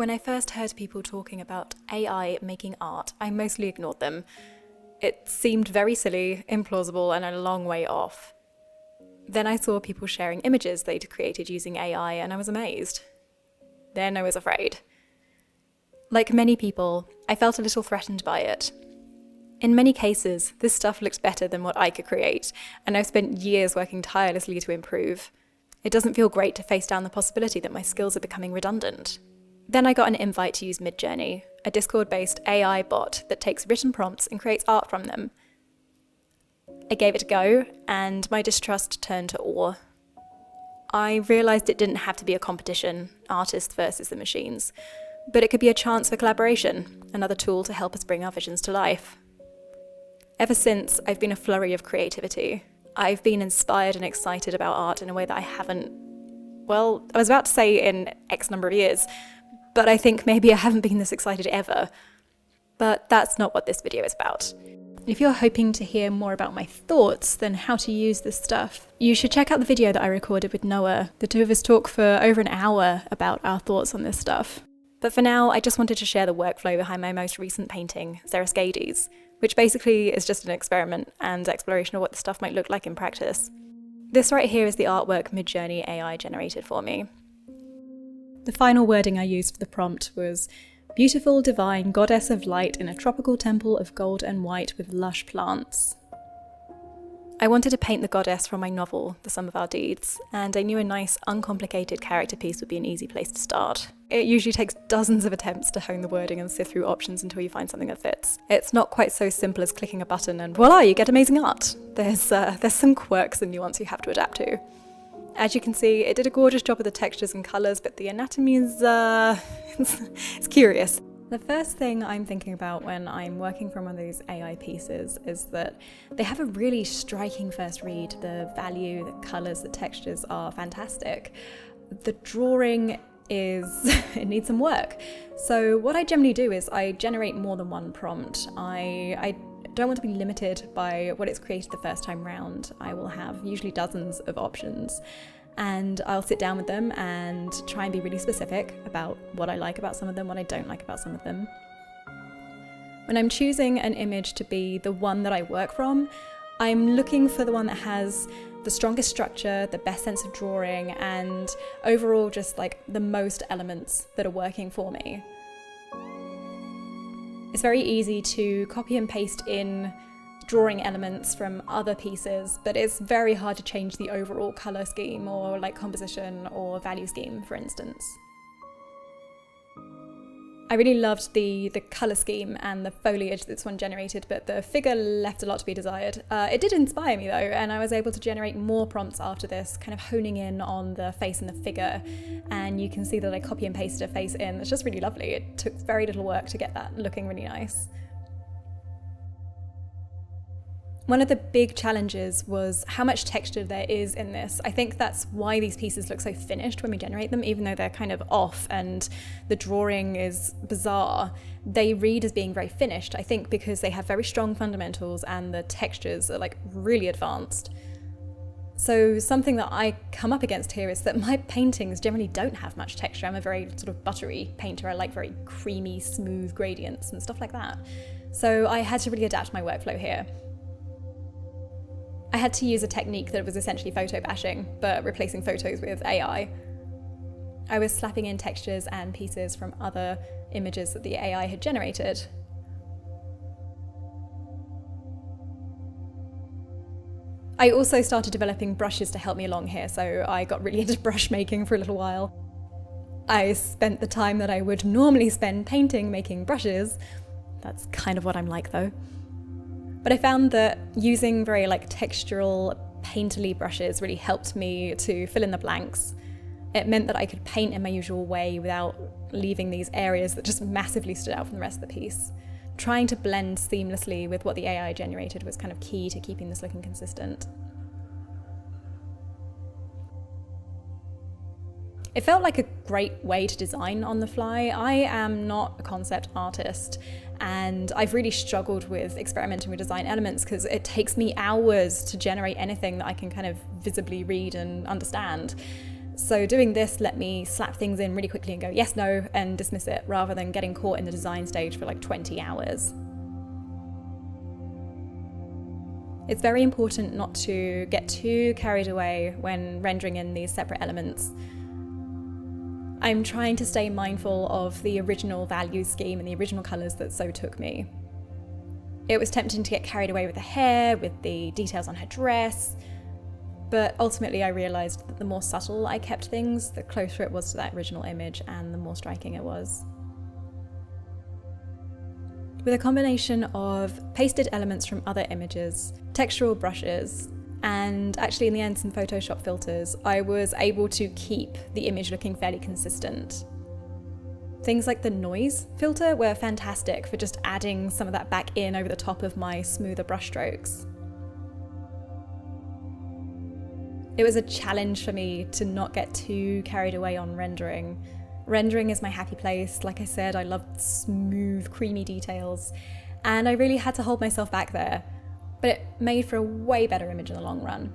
When I first heard people talking about AI making art, I mostly ignored them. It seemed very silly, implausible, and a long way off. Then I saw people sharing images they'd created using AI, and I was amazed. Then I was afraid. Like many people, I felt a little threatened by it. In many cases, this stuff looked better than what I could create, and I've spent years working tirelessly to improve. It doesn't feel great to face down the possibility that my skills are becoming redundant. Then I got an invite to use Midjourney, a Discord-based AI bot that takes written prompts and creates art from them. I gave it a go, and my distrust turned to awe. I realised it didn't have to be a competition, artists versus the machines, but it could be a chance for collaboration, another tool to help us bring our visions to life. Ever since, I've been a flurry of creativity. I've been inspired and excited about art in a way that I haven't, well, I was about to say in X number of years, but I think maybe I haven't been this excited ever. But that's not what this video is about. If you're hoping to hear more about my thoughts than how to use this stuff, you should check out the video that I recorded with Noah. The two of us talk for over an hour about our thoughts on this stuff. But for now, I just wanted to share the workflow behind my most recent painting, Xeroscades, which basically is just an experiment and exploration of what the stuff might look like in practice. This right here is the artwork Midjourney AI generated for me. The final wording I used for the prompt was, "Beautiful, divine goddess of light in a tropical temple of gold and white with lush plants." I wanted to paint the goddess from my novel, The Sum of Our Deeds, and I knew a nice, uncomplicated character piece would be an easy place to start. It usually takes dozens of attempts to hone the wording and sift through options until you find something that fits. It's not quite so simple as clicking a button and voila, you get amazing art. There's some quirks and nuance you have to adapt to. As you can see, it did a gorgeous job of the textures and colours, but the anatomy is, it's curious. The first thing I'm thinking about when I'm working from one of these AI pieces is that they have a really striking first read. The value, the colours, the textures are fantastic. The drawing it needs some work. So what I generally do is I generate more than one prompt. I don't want to be limited by what it's created the first time round. I will have usually dozens of options, and I'll sit down with them and try and be really specific about what I like about some of them, what I don't like about some of them. When I'm choosing an image to be the one that I work from, I'm looking for the one that has the strongest structure, the best sense of drawing, and overall just like the most elements that are working for me. It's very easy to copy and paste in drawing elements from other pieces, but it's very hard to change the overall colour scheme or like composition or value scheme, for instance. I really loved the colour scheme and the foliage this one generated, but the figure left a lot to be desired. It did inspire me though, and I was able to generate more prompts after this, kind of honing in on the face and the figure. And you can see that I copy and pasted a face in. It's just really lovely. It took very little work to get that looking really nice. One of the big challenges was how much texture there is in this. I think that's why these pieces look so finished when we generate them, even though they're kind of off and the drawing is bizarre. They read as being very finished, I think because they have very strong fundamentals and the textures are like really advanced. So something that I come up against here is that my paintings generally don't have much texture. I'm a very sort of buttery painter. I like very creamy, smooth gradients and stuff like that. So I had to really adapt my workflow here. I had to use a technique that was essentially photo bashing, but replacing photos with AI. I was slapping in textures and pieces from other images that the AI had generated. I also started developing brushes to help me along here, so I got really into brush making for a little while. I spent the time that I would normally spend painting making brushes. That's kind of what I'm like though. But I found that using very textural, painterly brushes really helped me to fill in the blanks. It meant that I could paint in my usual way without leaving these areas that just massively stood out from the rest of the piece. Trying to blend seamlessly with what the AI generated was kind of key to keeping this looking consistent. It felt like a great way to design on the fly. I am not a concept artist, and I've really struggled with experimenting with design elements because it takes me hours to generate anything that I can kind of visibly read and understand. So doing this let me slap things in really quickly and go yes, no, and dismiss it, rather than getting caught in the design stage for like 20 hours. It's very important not to get too carried away when rendering in these separate elements. I'm trying to stay mindful of the original value scheme and the original colours that so took me. It was tempting to get carried away with the hair, with the details on her dress, but ultimately I realised that the more subtle I kept things, the closer it was to that original image and the more striking it was. With a combination of pasted elements from other images, textural brushes, and actually in the end some Photoshop filters, I was able to keep the image looking fairly consistent. Things like the noise filter were fantastic for just adding some of that back in over the top of my smoother brushstrokes. It was a challenge for me to not get too carried away on rendering. Rendering is my happy place. Like I said, I love smooth, creamy details, and I really had to hold myself back there, but it made for a way better image in the long run.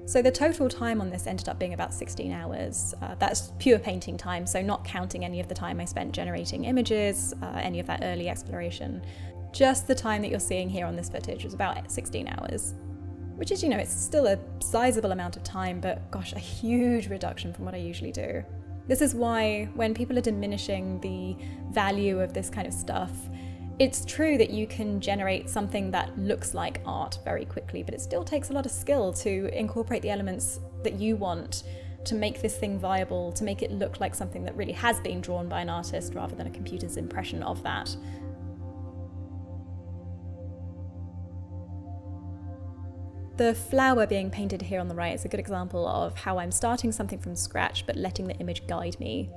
So the total time on this ended up being about 16 hours. That's pure painting time, so not counting any of the time I spent generating images, any of that early exploration. Just the time that you're seeing here on this footage was about 16 hours. Which is, it's still a sizable amount of time, but gosh, a huge reduction from what I usually do. This is why when people are diminishing the value of this kind of stuff, it's true that you can generate something that looks like art very quickly, but it still takes a lot of skill to incorporate the elements that you want to make this thing viable, to make it look like something that really has been drawn by an artist rather than a computer's impression of that. The flower being painted here on the right is a good example of how I'm starting something from scratch but letting the image guide me.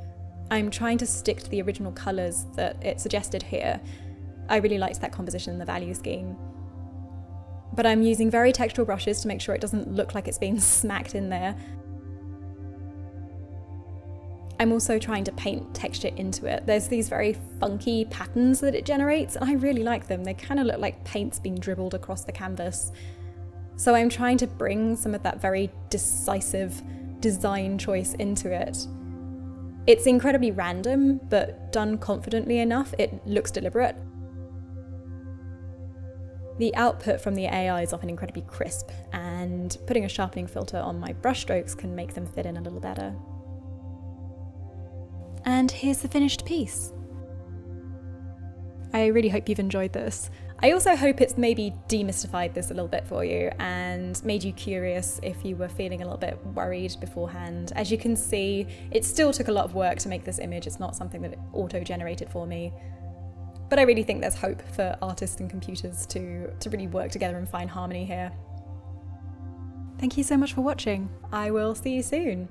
I'm trying to stick to the original colours that it suggested here. I really liked that composition and the value scheme. But I'm using very textural brushes to make sure it doesn't look like it's being smacked in there. I'm also trying to paint texture into it. There's these very funky patterns that it generates, and I really like them. They kind of look like paint's being dribbled across the canvas. So I'm trying to bring some of that very decisive design choice into it. It's incredibly random, but done confidently enough, it looks deliberate. The output from the AI is often incredibly crisp, and putting a sharpening filter on my brushstrokes can make them fit in a little better. And here's the finished piece. I really hope you've enjoyed this. I also hope it's maybe demystified this a little bit for you and made you curious if you were feeling a little bit worried beforehand. As you can see, it still took a lot of work to make this image. It's not something that it auto-generated for me. But I really think there's hope for artists and computers to really work together and find harmony here. Thank you so much for watching. I will see you soon.